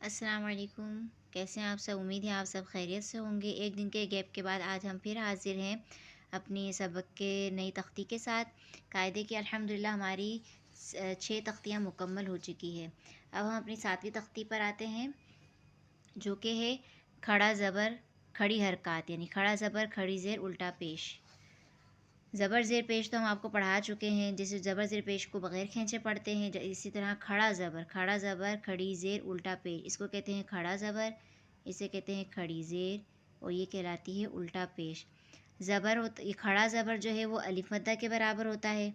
السلام علیکم، کیسے ہیں آپ سب؟ امید ہے آپ سب خیریت سے ہوں گے۔ ایک دن کے گیپ کے بعد آج ہم پھر حاضر ہیں اپنی سبق کے نئی تختی کے ساتھ۔ قاعدے کی الحمدللہ ہماری 6 تختیاں مکمل ہو چکی ہے۔ اب ہم اپنی 7ویں تختی پر آتے ہیں، جو کہ ہے کھڑا زبر کھڑی حرکات، یعنی کھڑا زبر کھڑی زیر الٹا پیش۔ زبر زیر پیش تو ہم آپ کو پڑھا چکے ہیں، جیسے زبر زیر پیش کو بغیر کھینچے پڑھتے ہیں، اسی طرح کھڑا زبر کھڑی زیر الٹا پیش، اس کو کہتے ہیں کھڑا زبر، اسے کہتے ہیں کھڑی زیر، اور یہ کہلاتی ہے الٹا پیش۔ یہ کھڑا زبر جو ہے وہ الف مدہ کے برابر ہوتا ہے،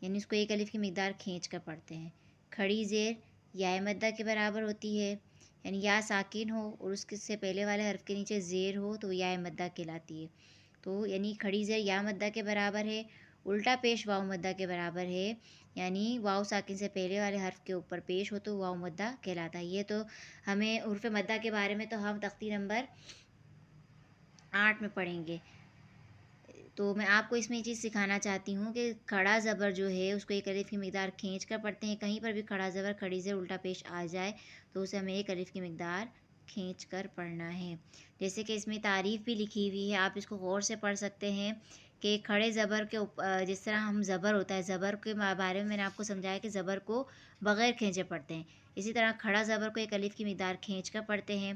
یعنی اس کو ایک الف کی مقدار کھینچ کر پڑھتے ہیں۔ کھڑی زیر یا مدہ کے برابر ہوتی ہے، یعنی یا ساکن ہو اور اس سے پہلے والے حرف کے نیچے زیر ہو تو یا مدہ کہلاتی ہے۔ تو یعنی کھڑی زیر یا مدہ کے برابر ہے، الٹا پیش واو مدہ کے برابر ہے، یعنی واو ساکن سے پہلے والے حرف کے اوپر پیش ہو تو واو مدہ کہلاتا ہے۔ یہ تو ہمیں حروف مدہ کے بارے میں تو ہم تختی نمبر 8 میں پڑھیں گے۔ تو میں آپ کو اس میں یہ چیز سکھانا چاہتی ہوں کہ کھڑا زبر جو ہے اس کو ایک الف کی مقدار کھینچ کر پڑھتے ہیں۔ کہیں پر بھی کھڑا زبر کھڑی زیر الٹا پیش آ جائے تو اسے ہمیں ایک الف کی مقدار کھینچ کر پڑھنا ہے۔ جیسے کہ اس میں تعریف بھی لکھی ہوئی ہے، آپ اس کو غور سے پڑھ سکتے ہیں کہ کھڑے زبر کے جس طرح ہم زبر ہوتا ہے، زبر کے بارے میں نے آپ کو سمجھایا کہ زبر کو بغیر کھینچے پڑھتے ہیں، اسی طرح کھڑا زبر کو ایک الف کی مقدار کھینچ کر پڑھتے ہیں،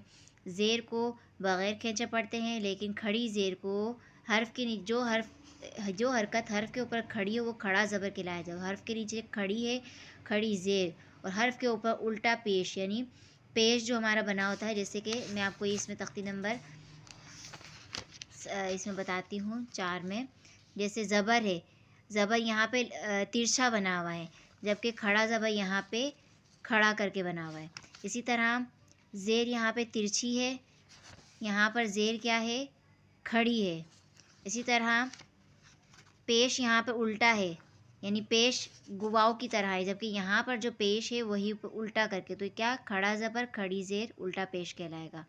زیر کو بغیر کھینچے پڑھتے ہیں، لیکن کھڑی زیر کو حرف کی جو حرکت حرف کے اوپر کھڑی ہو وہ کھڑا زبر کہلایا جائے۔ حرف کے نیچے کھڑی ہے کھڑی زیر، اور حرف کے اوپر الٹا پیش، یعنی پیش جو ہمارا بنا ہوتا ہے، جیسے کہ میں آپ کو اس میں تختی نمبر اس میں بتاتی ہوں 4 میں، جیسے زبر ہے، زبر یہاں پہ ترچھا بنا ہوا ہے، جبکہ کھڑا زبر یہاں پہ کھڑا کر کے بنا ہوا ہے۔ اسی طرح زیر یہاں پہ ترچھی ہے، یہاں پر زیر کیا ہے؟ کھڑی ہے۔ اسی طرح پیش یہاں پہ الٹا ہے، یعنی پیش واو کی طرح ہے، جبکہ یہاں پر جو پیش ہے وہی الٹا کر کے، تو کیا کھڑا زبر کھڑی زیر الٹا پیش کہلائے گا۔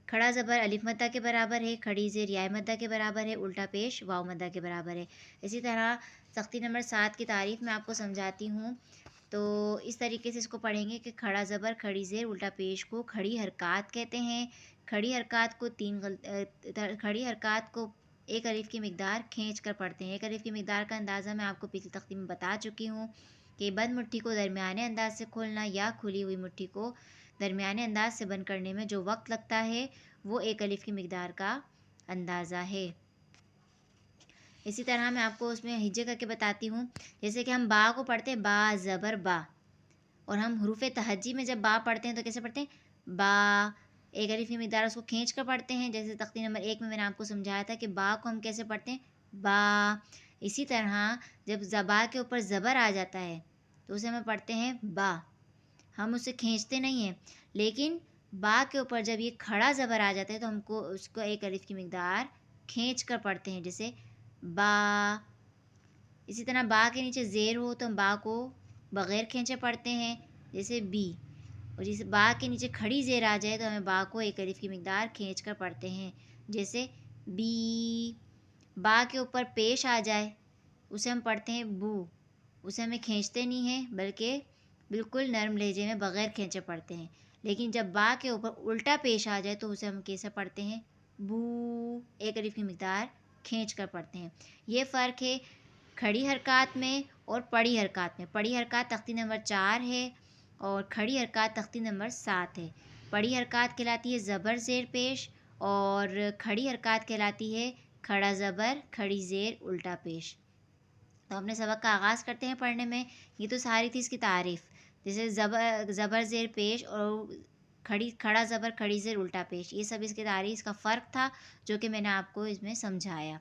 کھڑا زبر الف مدہ کے برابر ہے، کھڑی زیر یا مدہ کے برابر ہے، الٹا پیش واو مدہ کے برابر ہے۔ اسی طرح تختی نمبر 7 کی تعریف میں آپ کو سمجھاتی ہوں، تو اس طریقے سے اس کو پڑھیں گے کہ کھڑا زبر کھڑی زیر الٹا پیش کو کھڑی حرکات کہتے ہیں۔ کھڑی حرکات کو ایک الف کی مقدار کھینچ کر پڑھتے ہیں۔ ایک الف کی مقدار کا اندازہ میں آپ کو پچھلی تختی میں بتا چکی ہوں کہ بند مٹھی کو درمیانے انداز سے کھولنا یا کھلی ہوئی مٹھی کو درمیانے انداز سے بند کرنے میں جو وقت لگتا ہے وہ ایک الف کی مقدار کا اندازہ ہے۔ اسی طرح میں آپ کو اس میں ہجے کر کے بتاتی ہوں، جیسے کہ ہم با کو پڑھتے ہیں با زبر با، اور ہم حروف تہجی میں جب با پڑھتے ہیں تو کیسے پڑھتے ہیں؟ با ایک الف کی مقدار اس کو کھینچ کر پڑھتے ہیں، جیسے تختی نمبر 1 میں نے آپ کو سمجھایا تھا کہ با کو ہم کیسے پڑھتے ہیں؟ با۔ اسی طرح جب زبا کے اوپر زبر آ جاتا ہے تو اسے ہم پڑھتے ہیں با، ہم اسے کھینچتے نہیں ہیں، لیکن با کے اوپر جب یہ کھڑا زبر آ جاتا ہے تو ہم کو اس کو ایک الف کی مقدار کھینچ کر پڑھتے ہیں، جیسے با۔ اسی طرح با کے نیچے زیر ہو تو ہم با کو بغیر کھینچے پڑھتے ہیں، جیسے بی، اور جیسے با کے نیچے کھڑی زیر آ جائے تو ہمیں با کو ایک الف کی مقدار کھینچ کر پڑھتے ہیں، جیسے بی۔ با کے اوپر پیش آ جائے اسے ہم پڑھتے ہیں بو، اسے ہمیں کھینچتے نہیں ہیں بلکہ بالکل نرم لہجے میں بغیر کھینچے پڑھتے ہیں، لیکن جب با کے اوپر الٹا پیش آ جائے تو اسے ہم کیسے پڑھتے ہیں؟ بو، ایک الف کی مقدار کھینچ کر پڑھتے ہیں۔ یہ فرق ہے کھڑی حرکات میں اور پڑی حرکات میں۔ پڑی حرکات تختی نمبر 4 ہے اور کھڑی حرکات تختی نمبر 7 ہے۔ پڑی حرکات کہلاتی ہے زبر زیر پیش، اور کھڑی حرکات کہلاتی ہے کھڑا زبر کھڑی زیر الٹا پیش۔ تو اپنے سبق کا آغاز کرتے ہیں پڑھنے میں۔ یہ تو ساری تھی اس کی تعریف، جیسے زبر زیر پیش اور کھڑا زبر کھڑی زیر الٹا پیش، یہ سب اس کی تعریف، اس کا فرق تھا جو کہ میں نے آپ کو اس میں سمجھایا۔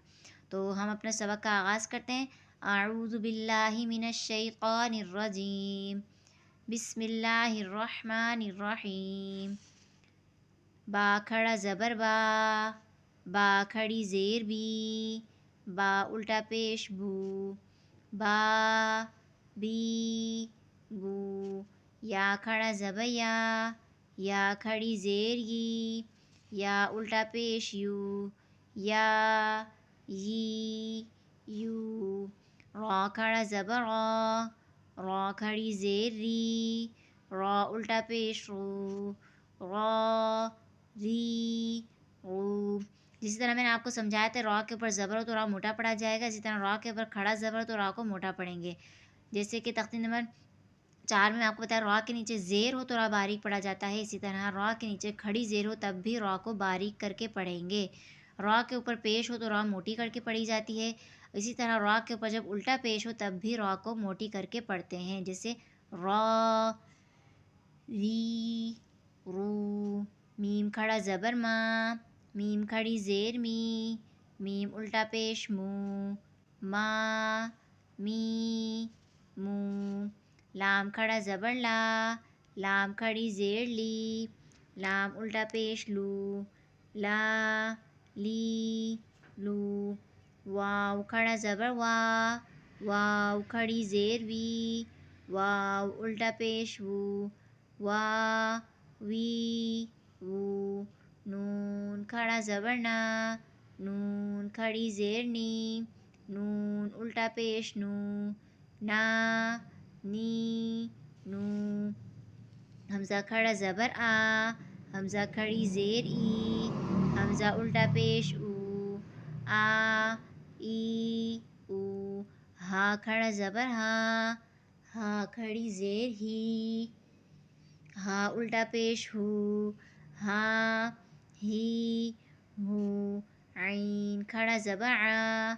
تو ہم اپنے سبق کا آغاز کرتے ہیں۔ اعوذ باللہ من الشیطان الرجیم، بسم اللہ الرحمن الرحیم۔ با کھڑا زبر با، با کھڑی زیر بی، با الٹا پیش بو، با بی بو۔ یا کھڑا زبر یا کھڑی زیر ی، یا الٹا پیش یو، یا ی یو۔ را کھڑا زبر را، را کھڑی زیر ری، را الٹا پیش رو، را ری رو۔ جسی طرح میں نے آپ کو سمجھایا تھا را کے اوپر زبر ہو تو را موٹا پڑھا جائے گا، اسی طرح را کے اوپر کھڑا زبر ہو تو را کو موٹا پڑھیں گے۔ جیسے کہ تختی نمبر 4 میں آپ کو بتایا را کے نیچے زیر ہو تو را باریک پڑھا جاتا ہے، اسی طرح را کے نیچے کھڑی زیر ہو تب بھی را کو باریک کر کے پڑھیں گے۔ را کے اوپر پیش ہو تو را موٹی کر کے پڑھی جاتی ہے، اسی طرح را کے اوپر جب الٹا پیش ہو تب بھی را کو موٹی کر کے پڑھتے ہیں، جیسے را ری رو۔ میم کھڑا زبر ما، میم کھڑی زیر می، میم الٹا پیش مو، ما می مو۔ لام کھڑا زبر لا، لام کھڑی زیر لی، لام الٹا پیش لو، لا لی لو۔ واو کھڑا زبر وا، واو کھڑی زیر وی، واو الٹا پیش وو، وا وی وو۔ نون کھڑا زبر نا، نون کھڑی زیر نی، نون الٹا پیش نو، نا نی نو۔ حمزہ کھڑا زبر آ، حمزہ کھڑی زیر ای، حمزہ الٹا پیش او، آ ای او۔ ہا کھڑا زبر ہا، ہا کھڑی زیر ہی، ہا الٹا پیش ہو، ہا ہی ہو۔ عین کھڑا زبر ع،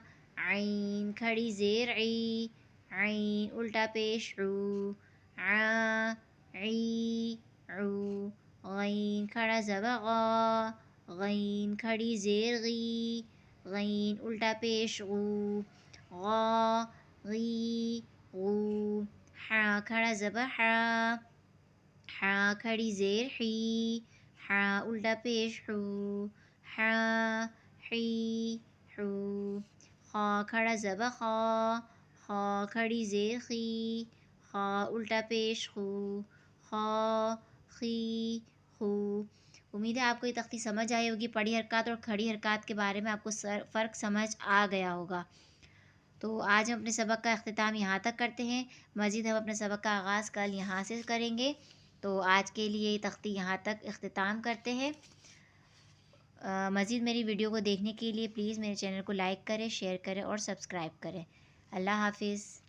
عین کھڑی زیر عی، عین الٹا پیش عو، ع عی عو۔ غین کھڑا زبر غا، غین کھڑی زیر غی، غین الٹا پیش غو، غا غی غو۔ حا کھڑا زبر حا، حا کھڑی زیر حی، حا الٹا پیش حو، حا حی حو۔ خا کھڑا زبر خا، خا کھڑی زیر خی، خا الٹا پیش خو، خا خی خو۔ امید ہے آپ کو یہ تختی سمجھ آئی ہوگی۔ پڑھی حرکات اور کھڑی حرکات کے بارے میں آپ کو فرق سمجھ آ گیا ہوگا۔ تو آج ہم اپنے سبق کا اختتام یہاں تک کرتے ہیں، مزید ہم اپنے سبق کا آغاز کل یہاں سے کریں گے۔ تو آج کے لیے یہ تختی یہاں تک اختتام کرتے ہیں۔ مزید میری ویڈیو کو دیکھنے کے لیے پلیز میرے چینل کو لائک کریں، شیئر کریں اور سبسکرائب کریں۔ اللہ حافظ۔